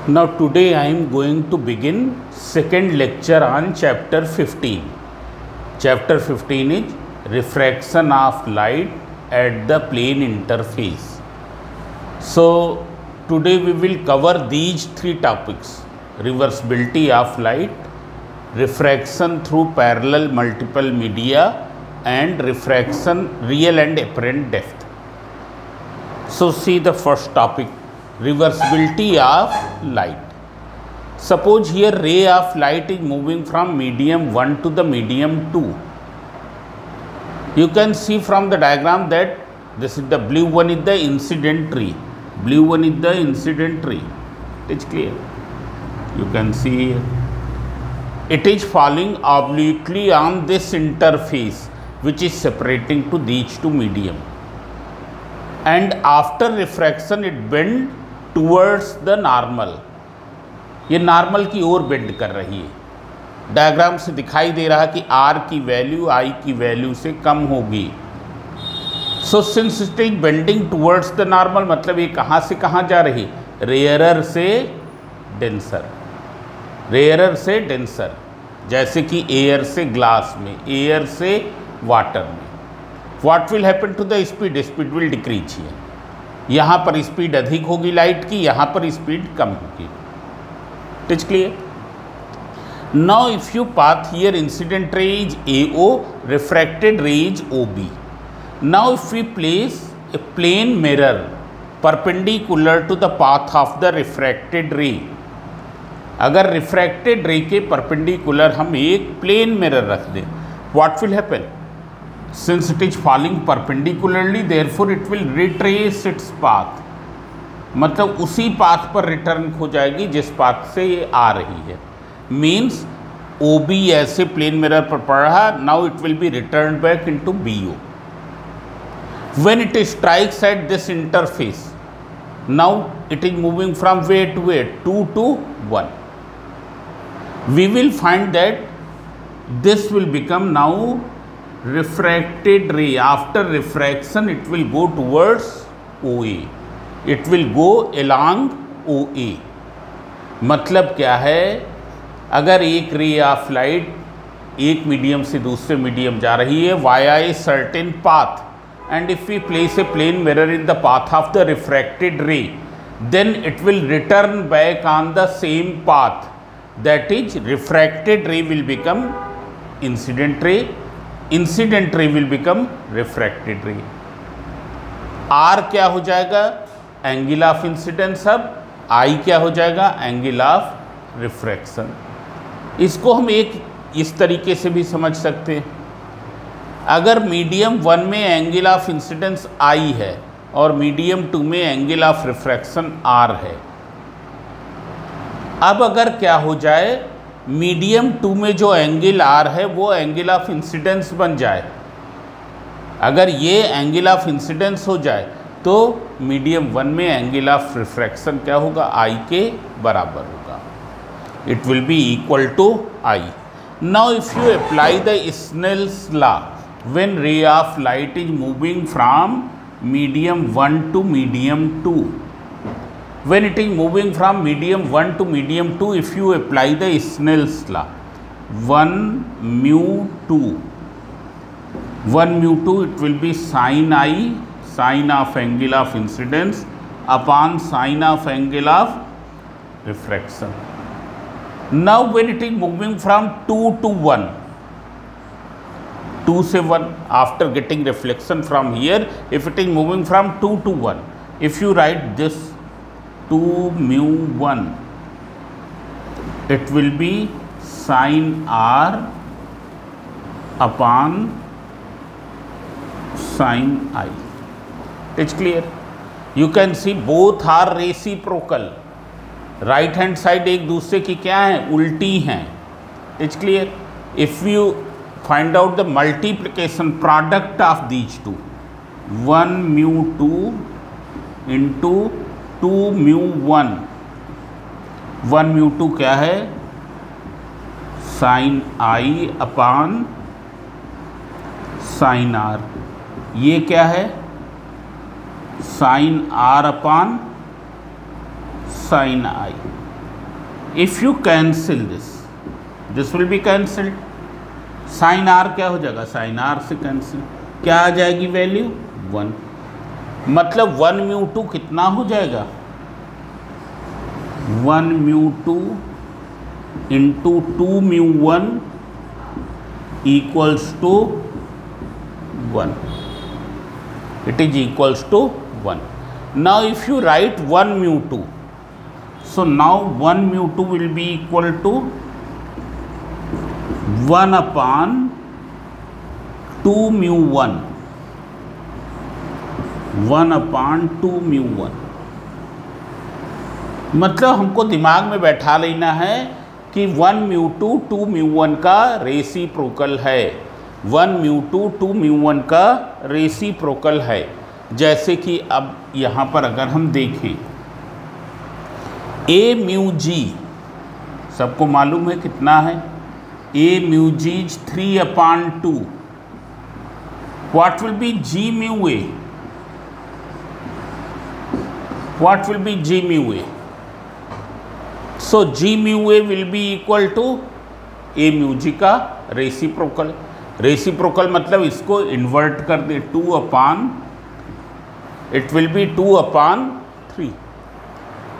Now today I am going to begin second lecture on chapter 15. Chapter 15 is refraction of light at the plane interface. So today we will cover these three topics: reversibility of light, refraction through parallel multiple media, and refraction real and apparent depth. So see the first topic, reversibility of light. Suppose here ray of light is moving from medium 1 to the medium 2. You can see from the diagram that this is the blue one is the incident ray. Blue one is the incident ray. It is clear. You can see here. It is falling obliquely on this interface which is separating to these two medium. And after refraction it bend towards the normal. ये normal की ओर bend कर रही है। Diagram से दिखाई दे रहा कि R की वैल्यू I की वैल्यू से कम होगी। So since it is bending towards the normal, मतलब ये कहाँ से कहाँ जा रही, रेयरर से डेंसर, रेयरर से डेंसर, जैसे कि एयर से ग्लास में, एयर से वाटर में। What will happen to the speed, speed will decrease here. यहाँ पर स्पीड अधिक होगी लाइट की, यहाँ पर स्पीड कम होगी। It is clear. Now if you path here incident ray is AO, refracted ray is OB. Now if we place a plane mirror perpendicular to the path of the refracted ray, अगर refracted रे के perpendicular हम एक plane mirror रख दें, what will happen, since it is falling perpendicularly therefore it will retrace its path, मतलब उसी path पर रिटर्न हो जाएगी जिस पाथ से ये आ रही है। मीन्स OB ऐसे प्लेन मिरर पर पड़ रहा, now it will B return back into BO. When it strikes at this interface, now it is moving from where to where, 2 to 1. We will find that this will become now refracted ray. After refraction it will go towards OA, it will go along OA. मतलब क्या है, अगर एक ray of light एक medium से दूसरे medium जा रही है via a certain path, and if we place a plane mirror in the path of the refracted ray, then it will return back on the same path, that is refracted ray will become incident ray, incident ray will become refracted ray. R क्या हो जाएगा, angle of incidence, अब I क्या हो जाएगा, angle of refraction. इसको हम एक इस तरीके से भी समझ सकते हैं, अगर मीडियम 1 में एंगल ऑफ इंसिडेंस I है और मीडियम 2 में एंगल ऑफ रिफ्रैक्शन R है, अब अगर क्या हो जाए, मीडियम 2 में जो एंगल R है वो एंगल ऑफ इंसिडेंस बन जाए, अगर ये एंगल ऑफ इंसिडेंस हो जाए तो मीडियम 1 में एंगल ऑफ रिफ्रैक्शन क्या होगा, I के बराबर होगा, it will be equal to I. Now if you apply the Snell's law, when ray of light is moving from medium 1 to medium 2, when it is moving from medium 1 to medium 2, if you apply the Snell's law, 1 mu 2, 1 mu 2, it will be sin I, sin of angle of incidence upon sin of angle of refraction. Now when it is moving from 2 to 1, 2 से 1, after getting reflection from here, if it is moving from 2 to 1, if you write this 2 mu 1, it will be sin R upon sin I. It's clear. You can see both are reciprocal. Right hand side एक दूसरे की क्या है, उल्टी हैं. It's clear. If you find out the multiplication product of these two, 1 mu 2 into 2 mu 1, 1 mu 2 क्या है, sin I upon sin R. ये क्या है, sin R upon sin I. If you cancel this will be cancelled, sine R क्या हो जाएगा, sign are से cancel, क्या आ जाएगी वैल्यू 1, मतलब 1 म्यू 2 कितना हो जाएगा, 1 mu 2 into 2 mu 1 equals to 1, it is equals to 1. Now if you write 1 mu 2, so now 1 mu 2 will be equal to 1 upon 2 mu 1, 1 upon 2 mu 1, मतलब हमको दिमाग में बैठा लेना है कि 1 म्यू 2 2 म्यू 1 का रेसिप्रोकल है, 1 म्यू 2 2 म्यू 1 का रेसिप्रोकल है। जैसे कि अब यहाँ पर अगर हम देखें ए म्यू जी सबको मालूम है कितना है, a mu g 3/2, what will be g mu a, what will be g mu a, so g mu a will be equal to a mu g का रेसिप्रोकल, रेसिप्रोकल मतलब इसको इन्वर्ट कर दे, 2/, it will be 2/3.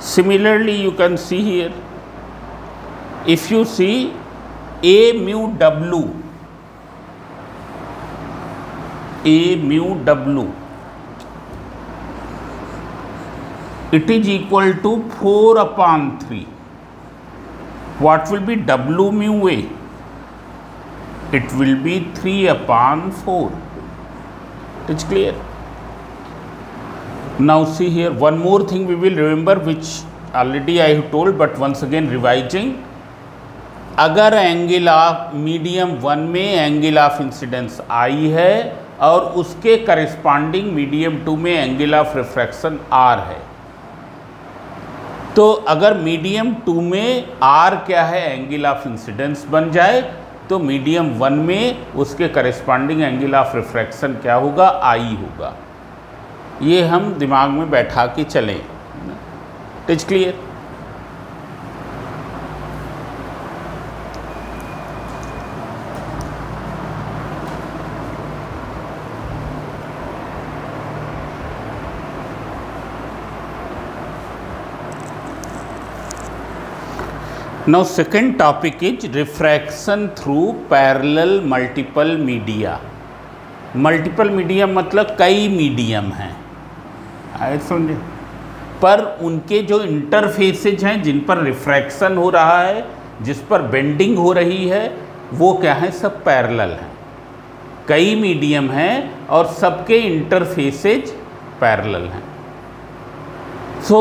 Similarly you can see here, if you see a mu w, a mu w, it is equal to 4/3. What will be w mu a? It will be 3/4. It is clear. Now see here, one more thing we will remember which already I have told, but once again revising. अगर angle of medium 1 में angle of incidence आई है और उसके corresponding medium 2 में angle of refraction are है, तो अगर medium 2 में आर क्या है, एंगल ऑफ इंसिडेंस बन जाए, तो मीडियम 1 में उसके करस्पॉन्डिंग एंगल ऑफ रिफ्रैक्शन क्या होगा, आई होगा। ये हम दिमाग में बैठा के चलें। It is clear. Now second topic is refraction through parallel multiple media. Multiple medium मतलब कई मीडियम हैं, आए समझे, पर उनके जो इंटरफेसेज हैं जिन पर रिफ्रैक्शन हो रहा है, जिस पर बेंडिंग हो रही है, वो क्या है, सब पैरेलल हैं। कई मीडियम हैं और सबके इंटरफेसेज पैरेलल हैं। सो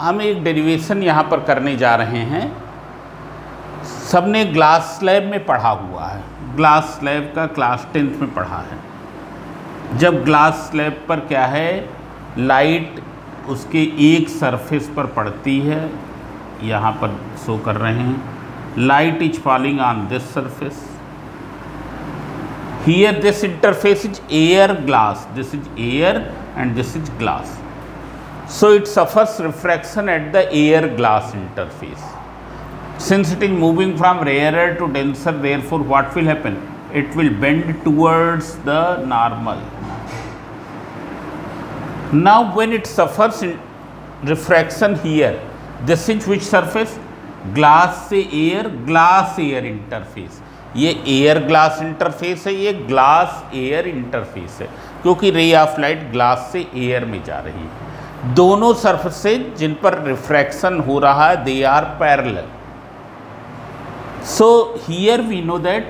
हम एक डेरिवेशन यहाँ पर करने जा रहे हैं। सबने ग्लास स्लैब में पढ़ा हुआ है, ग्लास स्लैब का क्लास 10th में पढ़ा है। जब ग्लास स्लैब पर क्या है, लाइट उसके एक सरफेस पर पड़ती है, यहाँ पर शो कर रहे हैं, light is falling on this surface, here this interface is air glass, this is air and this is glass, so it suffers refraction at the air glass interface. Since it is moving from rarer to denser, therefore what will happen? It will bend towards the normal. Now when it suffers refraction here, this is which surface? Glass से air, glass air interface. ये air glass interface है, ये glass air interface है, क्योंकि ray of light glass से air में जा रही है। दोनों surfaces जिन पर refraction हो रहा है, they are parallel. So here we know that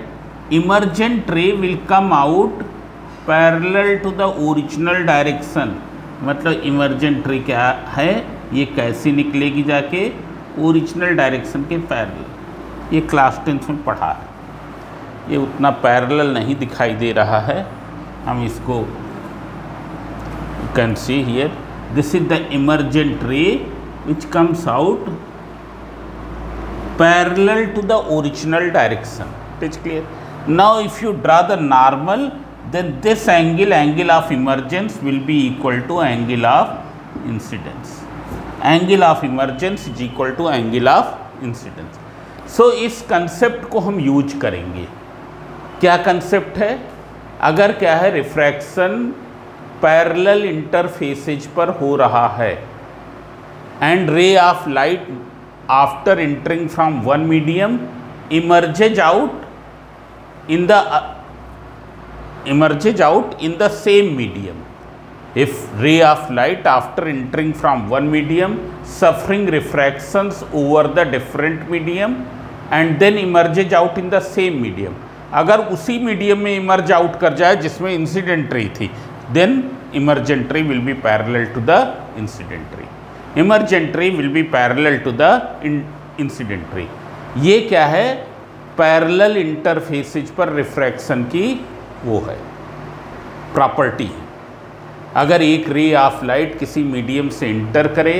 emergent ray will come out parallel to the original direction. मतलब emergent ray क्या है, ये कैसे निकलेगी जाके ओरिजिनल डायरेक्शन के पैरेलल। ये क्लास 10th में पढ़ा है, ये उतना पैरेलल नहीं दिखाई दे रहा है। हम इसको can see here, this is the emergent ray which comes out parallel to the original direction. It is clear. Now if you draw the normal, then this angle of emergence will be equal to angle of incidence. Angle of emergence is equal to angle of incidence. So इस concept को हम use करेंगे। क्या concept है? अगर क्या है, refraction parallel इंटरफेसेज पर हो रहा है एंड रे of light after entering from one medium emerges out in the same medium. If ray of light after entering from one medium suffering refractions over the different medium and then emerges out in the same medium, अगर उसी medium में emerge out कर जाए जिसमें incident ray थी, then emergent ray will be parallel to the incident ray. Emergent ray will be parallel to the incident ray. ये क्या है? पैरेलल इंटरफेसेज पर रिफ्रैक्शन की वो है प्रॉपर्टी है। अगर एक रे ऑफ लाइट किसी मीडियम से इंटर करे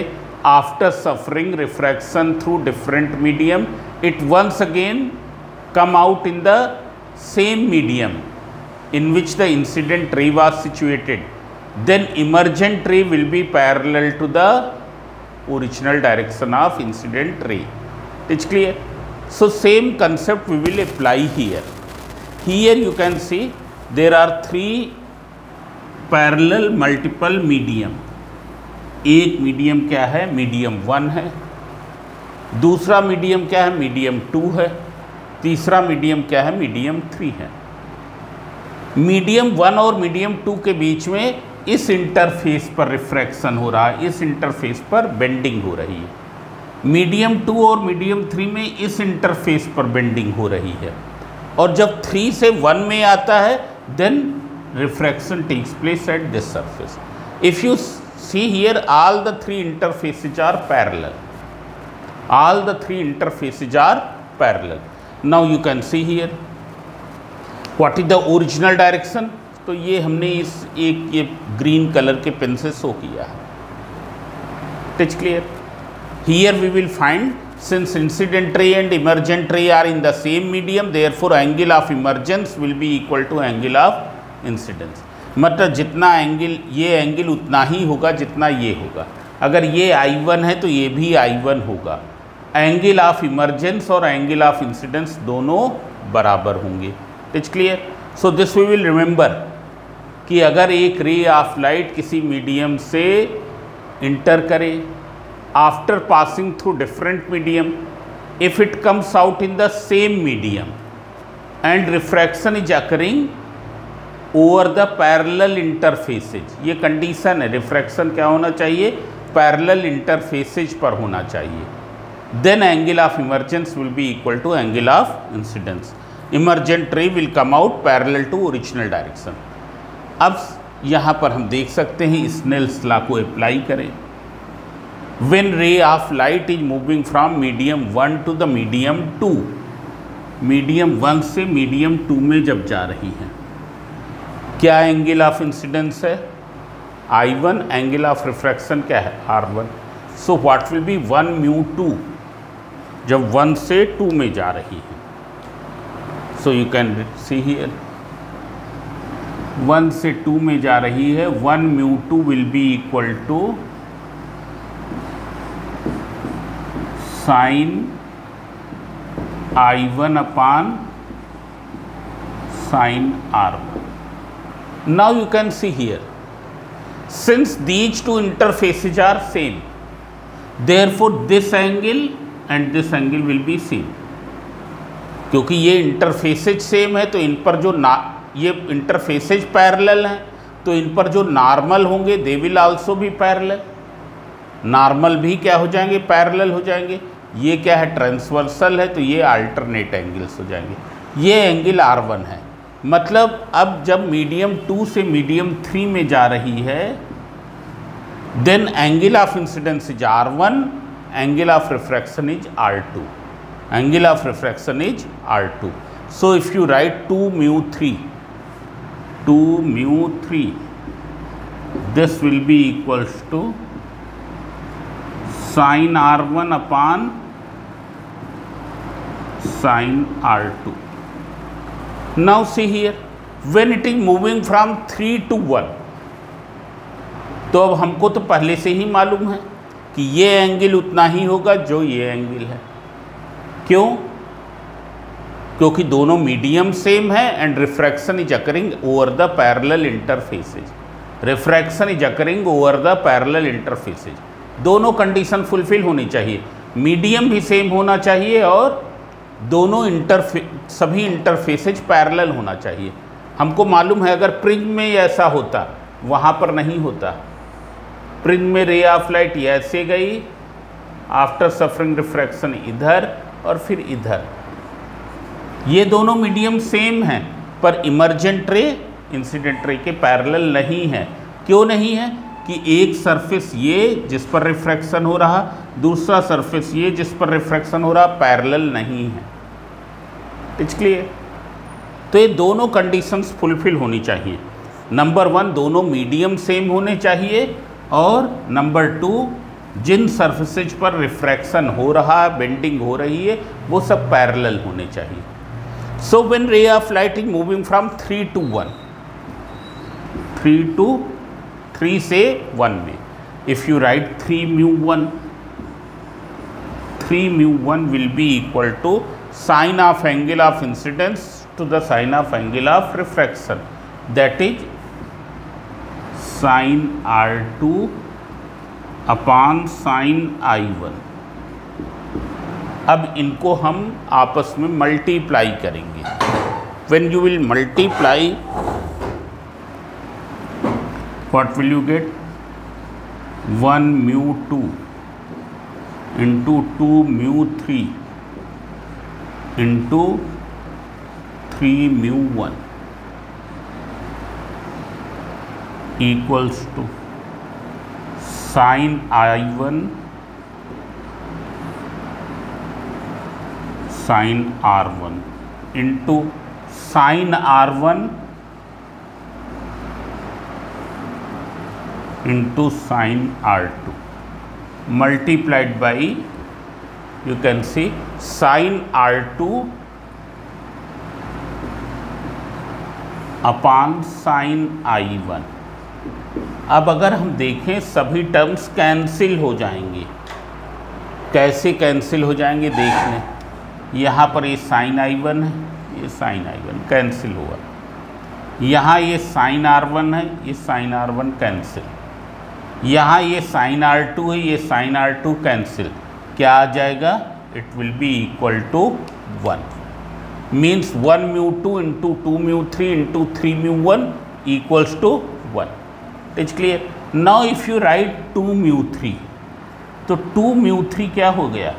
after suffering refraction through different medium, it once again come out in the same medium in which the incident ray was situated, then emergent ray will be parallel to the original direction of incident ray. It's clear? So same concept we will apply here. Here you can see there are three parallel multiple medium. एक medium क्या है? Medium 1 है. दूसरा medium क्या है? Medium 2 है. तीसरा medium क्या है? मीडियम 3 है. मीडियम 1 और मीडियम 2 के बीच में इस इंटरफेस पर रिफ्रैक्शन हो रहा है, इस इंटरफेस पर बेंडिंग हो रही है. मीडियम 2 और मीडियम 3 में इस इंटरफेस पर बेंडिंग हो रही है. और जब 3 से 1 में आता है, then refraction takes place at this surface. If you see here, all the three interfaces are parallel. All the three interfaces are parallel. Now you can see here what is the original direction. तो ये हमने इस एक ये green colour के pen से show किया है. It's clear? Here we will find, since incident ray and emergent ray are in the same medium, therefore angle of emergence will be equal to angle of incidence. मतलब जितना angle, ये angle उतना ही होगा जितना ये होगा. अगर ये I1 है तो ये भी I1 होगा. एंगल ऑफ इमर्जेंस और एंगल ऑफ इंसिडेंस दोनों बराबर होंगे. It's clear? So this we will remember कि अगर एक रे ऑफ लाइट किसी मीडियम से इंटर करे after passing through different medium, if it comes out in the same medium and refraction is occurring over the parallel interfaces. ये condition है. Refraction क्या होना चाहिए? पैरेलल इंटरफेसेज पर होना चाहिए. Then angle of emergence will be equal to angle of incidence. Emergent ray will come out parallel to original direction. अब यहाँ पर हम देख सकते हैं स्नेल्स लॉ को अप्लाई करें. When ray of light is moving from medium 1 to the medium 2, medium 1 से मीडियम 2 में जब जा रही हैं, क्या एंगल ऑफ इंसिडेंस है? I1. एंगल ऑफ रिफ्रैक्शन क्या है? R1. So what will be 1 mu 2 जब 1 से 2 में जा रही है. So you can see here 1 से 2 में जा रही है. 1 mu 2 will be equal to sine I1 upon sine R1. Now you can see here, since these two interfaces are same, therefore this angle and this angle will be same. क्योंकि ये इंटरफेसेज same है तो इन पर जो ये इंटरफेसेज parallel हैं तो इन पर जो नॉर्मल होंगे दे विल आल्सो भी पैरेलल. नॉर्मल भी क्या हो जाएंगे? पैरेलल हो जाएंगे. ये क्या है? ट्रांसवर्सल है तो ये अल्टरनेट एंगल्स हो जाएंगे. ये एंगल R1 है. मतलब अब जब मीडियम 2 से मीडियम 3 में जा रही है, then angle of incidence is R1, angle of refraction is R2. Angle of refraction is R2. So if you write 2 mu 3, this will be equals to sine R1 upon sine R2. Now see here, when it is moving from 3 to 1, तो अब हमको तो पहले से ही मालूम है कि ये एंगल उतना ही होगा जो ये एंगल है. क्यों? क्योंकि दोनों मीडियम सेम है and refraction is occurring over the parallel interfaces. Refraction is occurring over the parallel interfaces. दोनों कंडीशन फुलफिल होनी चाहिए, मीडियम भी सेम होना चाहिए और दोनों सभी इंटरफेसेज पैरेलल होना चाहिए। हमको मालूम है अगर प्रिज्म में ऐसा होता, वहाँ पर नहीं होता। प्रिज्म में रे ऑफ लाइट ऐसे गई, आफ्टर सफरिंग रिफ्रैक्शन इधर और फिर इधर। ये दोनों मीडियम सेम हैं, पर इमर्जेंट रे इंसिडेंट रे के पैरेलल नहीं है। क्यों नहीं है? कि एक सरफेस ये जिस पर रिफ्रैक्शन हो रहा, दूसरा सरफेस ये जिस पर रिफ्रैक्शन हो रहा, पैरेलल नहीं है। It's clear? तो ये दोनों कंडीशंस फुलफिल होनी चाहिए। नंबर 1, दोनों मीडियम सेम होने चाहिए, और नंबर 2, जिन सरफेसेज पर रिफ्रैक्शन हो रहा है, बेंडिंग हो रही है, वो सब पैरेलल होने चाहिए। So when ray of light is moving from 3 to 1, 3 से 1 में, if you write 3μ1, 3μ1 will be equal to sine of angle of incidence to the sine of angle of refraction, that is sin R2 upon sin I1। अब इनको हम आपस में multiply करेंगे। When you will multiply, what will you get? 1μ2 into 2μ3 into 3μ1 equals to sin I1 sin R1 into sin R1 into sin R2 multiplied by, you can see, sin R2 upon sign I1। अब अगर हम देखें सभी terms cancel हो जाएंगे। कैसे cancel हो जाएंगे देख लें। यहाँ पर ये साइन I1 है, ये साइन I1 कैंसिल हुआ। यहाँ ये साइन R1 है, ये साइन R1 कैंसिल। यहाँ ये साइन R2 है, ये साइन R2 कैंसिल। क्या आ जाएगा? It will be equal to 1। means 1μ2 into 2μ3 into 3μ1 equals to 1। It's clear? Now if you write 2μ3, तो 2μ3 क्या हो गया?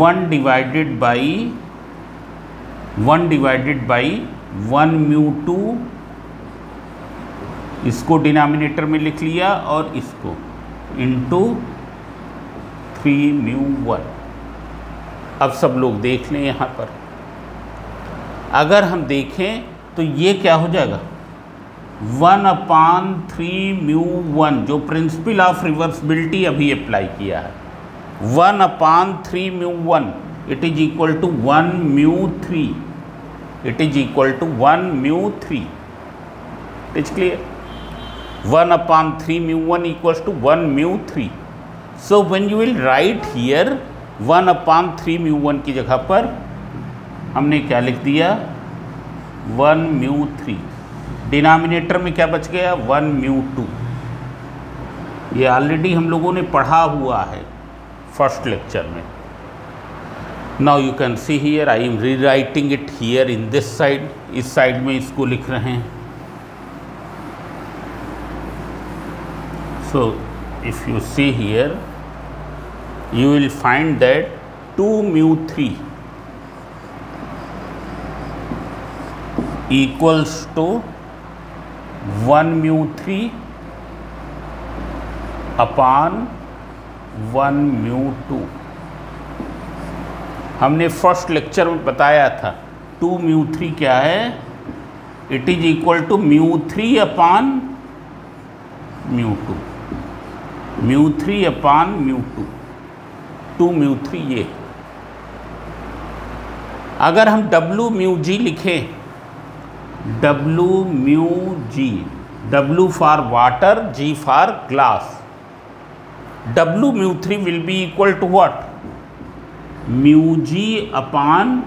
1 divided by 1μ2, इसको डिनोमिनेटर में लिख लिया और इसको into 3μ1। अब सब लोग देख लें यहाँ पर, अगर हम देखें तो ये क्या हो जाएगा? 1/3μ1, जो प्रिंसिपल ऑफ रिवर्सिबिलिटी अभी अप्लाई किया है, 1/3μ1 it is equal to 1μ3, it is equal to 1μ3। It is clear? 1/3μ1 equals to 1μ3। So when you will write here 1/3μ1 की जगह पर हमने क्या लिख दिया? 1μ3। डिनोमिनेटर में क्या बच गया? 1μ2। ये ऑलरेडी हम लोगों ने पढ़ा हुआ है फर्स्ट लेक्चर में। Now you can see here I am rewriting it here in this side. इस साइड में इसको लिख रहे हैं। सो if you see here you will find that 2μ3 equals to 1μ3 upon 1μ2। हमने फर्स्ट लेक्चर में बताया था 2μ3 क्या है? It is equal to μ3 upon μ2, μ3 upon μ2, 2μ3 ये। अगर हम WμG लिखें, WμG, W for water, G for glass, Wμ3 will be equal to what? Mu G upon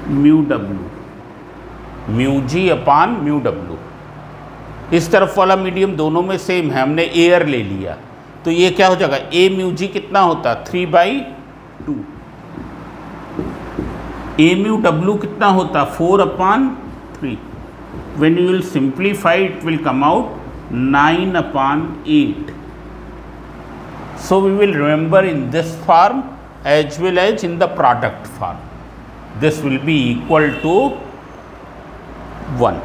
mu W, mu G upon mu W. इस तरफ वाला मीडियम दोनों में same है, हमने एयर ले लिया तो ये क्या हो जाएगा, ए म्यू जी कितना होता 3/2, ए म्यू डब्ल्यू कितना होता 4/3। When you will simplify it will come out 9/8। So we will remember in this form as well as in the product form. This will be equal to 1.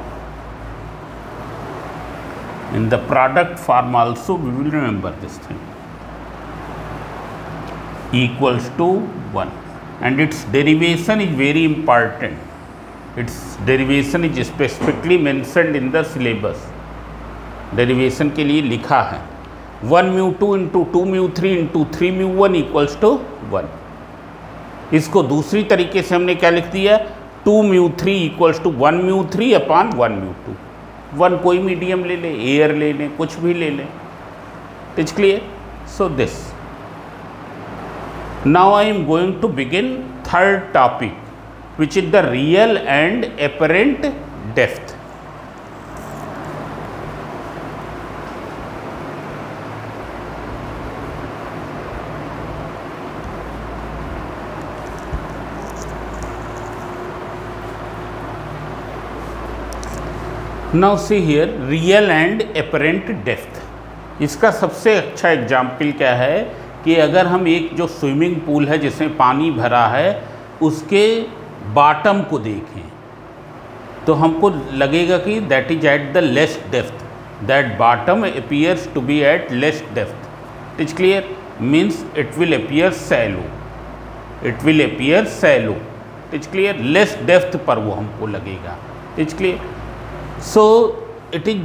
In the product form also we will remember this thing. Equals to 1. And its derivation is very important. Its derivation is specifically mentioned in the syllabus. Derivation के लिए लिखा है 1 mu 2 into 2 mu 3 into 3 mu 1 equals to 1। इसको दूसरी तरीके से हमने क्या लिख दिया 2 mu 3 equals to 1 mu 3 upon 1 mu 2। 1 कोई मीडियम ले लें, एयर ले लें, कुछ भी ले लें। It's clear? So this now I am going to begin third topic which is the real and apparent depth. Now see here real and apparent depth. इसका सबसे अच्छा एग्जाम्पल क्या है कि अगर हम एक जो स्विमिंग पूल है जिसमें पानी भरा है उसके बॉटम को देखें तो हमको लगेगा कि that is at the less depth, that bottom appears to be at less depth. It's clear? Means it will appear shallow, it will appear shallow. It's clear? Less depth पर वो हमको लगेगा। It's clear? So it is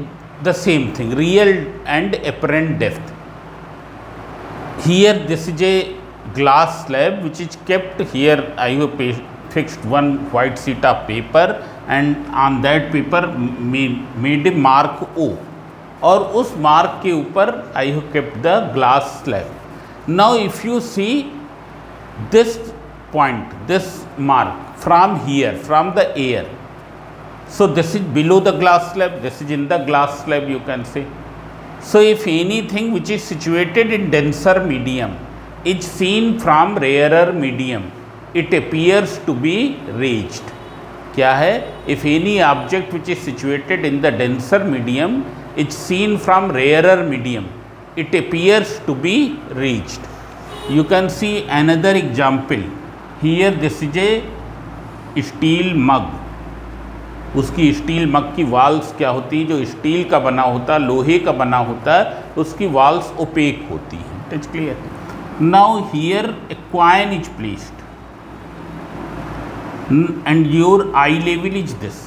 the same thing, real and apparent depth. Here this is a glass slab which is kept here. I have fixed one white sheet of paper and on that paper made a mark O, और उस mark के ऊपर I have kept the glass slab. Now if you see this point, this mark from here, from the air, so this is below the glass slab, this is in the glass slab, you can say. So if anything which is situated in denser medium is seen from rarer medium, it appears to be raised. क्या है? If any object which is situated in the denser medium is seen from rarer medium, it appears to be raised. You can see another example. Here this is a steel mug. उसकी steel मग की Waals क्या होती है, जो steel का बना होता है, लोहे का बना होता है, उसकी वाल्स ओपेक होती हैं। It's clear? Now here a coin is placed and your eye level is this,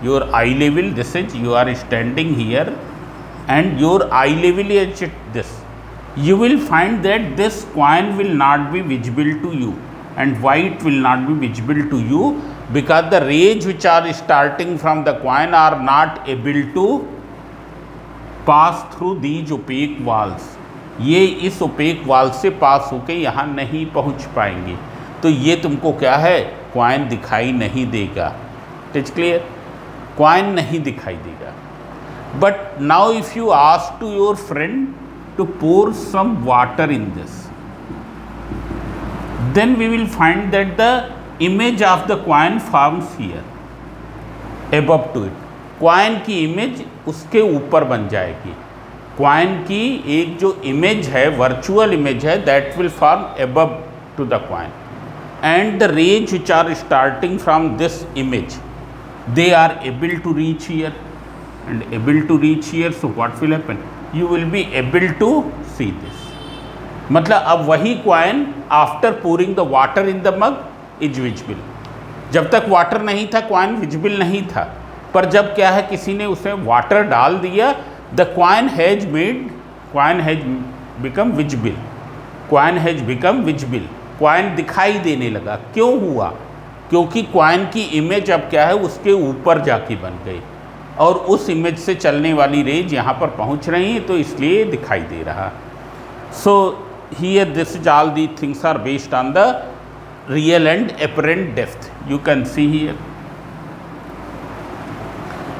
your eye level this is, you are standing here and your eye level is this. You will find that this coin will not be visible to you. And why it will not be visible to you? Because the rays which are starting from the coin are not able to pass through these opaque walls. ये इस opaque wall से पास होके यहाँ नहीं पहुँच पाएंगे, तो ये तुमको क्या है, कॉइन दिखाई नहीं देगा। It's clear? कॉइन नहीं दिखाई देगा। But now if you ask to your friend to pour some water in this, then we will find that the image of the coin forms here above to it. coin की image उसके ऊपर बन जाएगी। coin की एक जो image है, virtual image है, that will form above to the coin, and the rays which are starting from this image, they are able to reach here and able to reach here. So what will happen? You will be able to see this. मतलब अब वही coin after pouring the water in the mug is visible. जब तक water नहीं था coin visible नहीं था, पर जब क्या है किसी ने उसमें वाटर डाल दिया, the coin has become visible, coin has become visible, coin दिखाई देने लगा। क्यों हुआ? क्योंकि कॉइन की इमेज अब क्या है, उसके ऊपर जाके बन गई और उस इमेज से चलने वाली रेज यहाँ पर पहुँच रही है, तो इसलिए दिखाई दे रहा। सो here this is all these things are based on the real and apparent depth. You can see here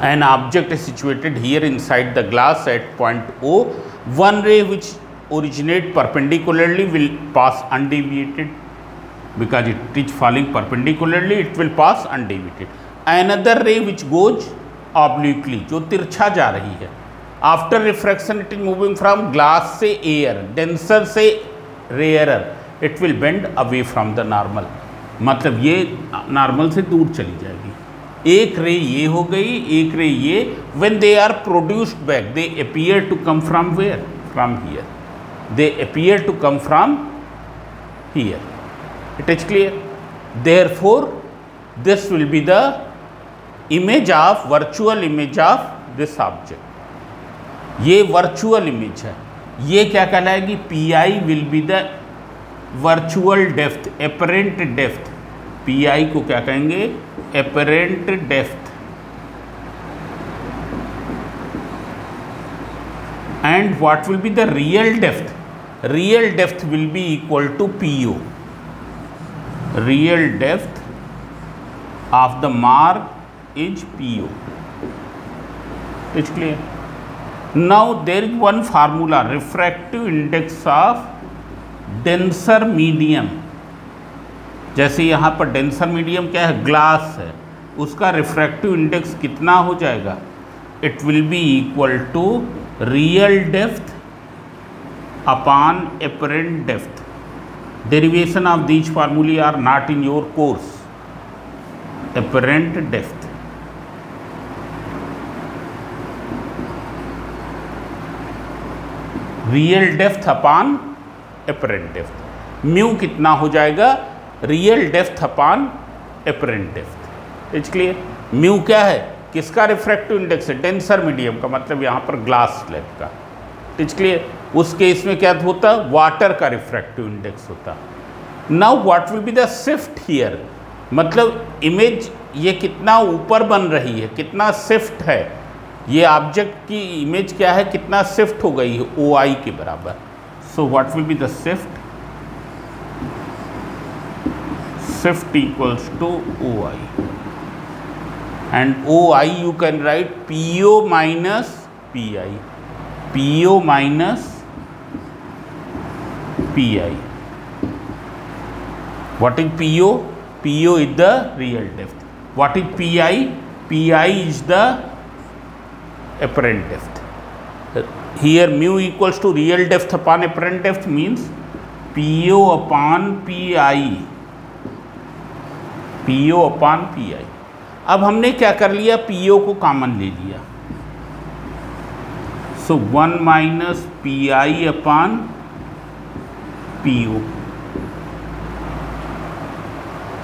an object is situated here inside the glass at point O. One ray which originate perpendicularly will pass undeviated, because it is falling perpendicularly, it will pass undeviated. Another ray which goes obliquely, जो तिरछा जा रही है, after refraction it is moving from glass से air, denser से rarer, it will bend away from the normal. मतलब ये normal से दूर चली जाएगी. एक रे ये हो गई, एक रे ये. when they are produced back they appear to come from where? From here. They appear to come from here. It is clear. Therefore this will be the image of virtual image of this object. ये virtual image है. ये क्या कहलाएगी? PI will be the virtual depth, apparent depth. PI को क्या कहेंगे? apparent depth. And what will be the real depth? Real depth will be equal to PO. Real depth of the mark is PO. It's clear. Now there is one formula, refractive index of denser medium. जैसे यहाँ पर denser medium क्या है? Glass है. उसका refractive index कितना हो जाएगा? It will be equal to real depth upon apparent depth. Derivation of these formulae are not in your course. Apparent depth, real depth upon apparent depth. Mu कितना हो जाएगा? Real depth upon apparent depth. It's clear. Mu क्या है? किसका refractive index है? Denser medium का, मतलब यहाँ पर ग्लास स्लैब का. It's clear. उस केस में क्या होता? वाटर का रिफ्रैक्टिव इंडेक्स होता. Now what will be the shift here? मतलब इमेज ये कितना ऊपर बन रही है, कितना शिफ्ट है. ये ऑब्जेक्ट की इमेज क्या है? कितना शिफ्ट हो गई है? OI के बराबर. सो what will be the shift? Shift equals to OI, and OI you can write PO minus PI. PO minus PI. What is PO? PO is the real depth. What is PI? PI is the apparent depth. Here mu equals to real depth upon apparent depth means PO upon PI. PO upon PI. अब हमने क्या कर लिया? PO को common ले लिया. So 1 minus PI upon PO.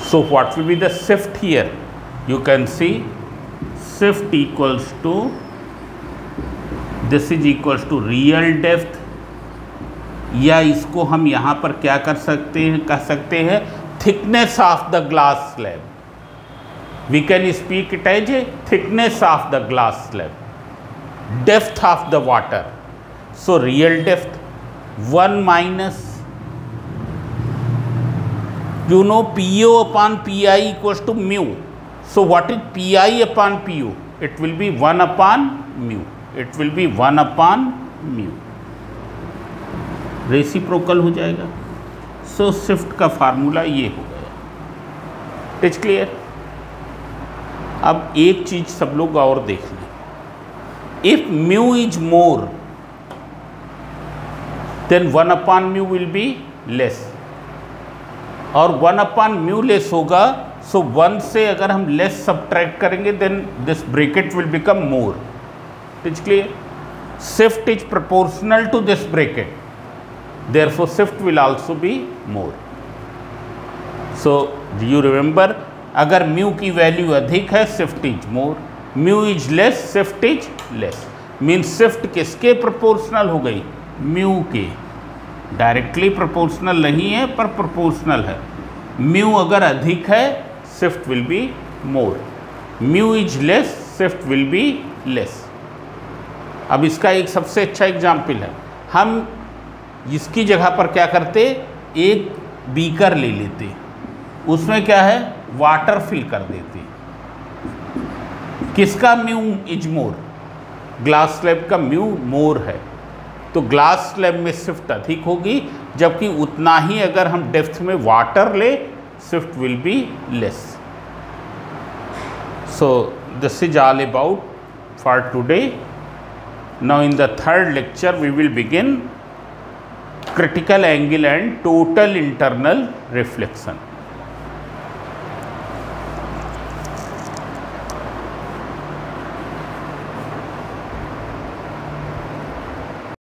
So what will be the shift here? You can see shift equals to, this is equals to real depth, या इसको हम यहाँ पर क्या कर सकते हैं? कह सकते हैं thickness of the glass slab. We can speak it as a thickness of the glass slab. Depth of the water. So real depth 1 minus, you know, PO upon PI equals to mu. So what is PI upon PO? It will be 1 upon mu. It will be 1 upon mu. Reciprocal हो जाएगा. सो shift का formula ये हो गया. It's clear. अब एक चीज सब लोग और देख लें. If mu is more than 1 upon mu will be less, और 1 अपॉन म्यू लेस होगा. सो 1 से अगर हम लेस सब्ट्रैक्ट करेंगे then this bracket will become more. It's clear. Shift is proportional to this bracket. Therefore shift will also be more. So do you remember, अगर mu की value अधिक है shift is more, mu is less shift is less. Means shift किसके proportional हो गई? Mu के. Directly proportional नहीं है पर प्रोपोर्शनल है. म्यू अगर अधिक है shift will be more. Mu is less shift will be less. अब इसका एक सबसे अच्छा एग्जाम्पल है. हम इसकी जगह पर क्या करते, एक बीकर ले लेते, उसमें क्या है वाटर फिल कर देते। किसका mu is more, glass slab का म्यू मोर है, तो ग्लास स्लैब में स्विफ्ट अधिक होगी, जबकि उतना ही अगर हम डेप्थ में वाटर ले shift will be less. So this is all about for today. Now in the third lecture we will begin critical angle and total internal reflection.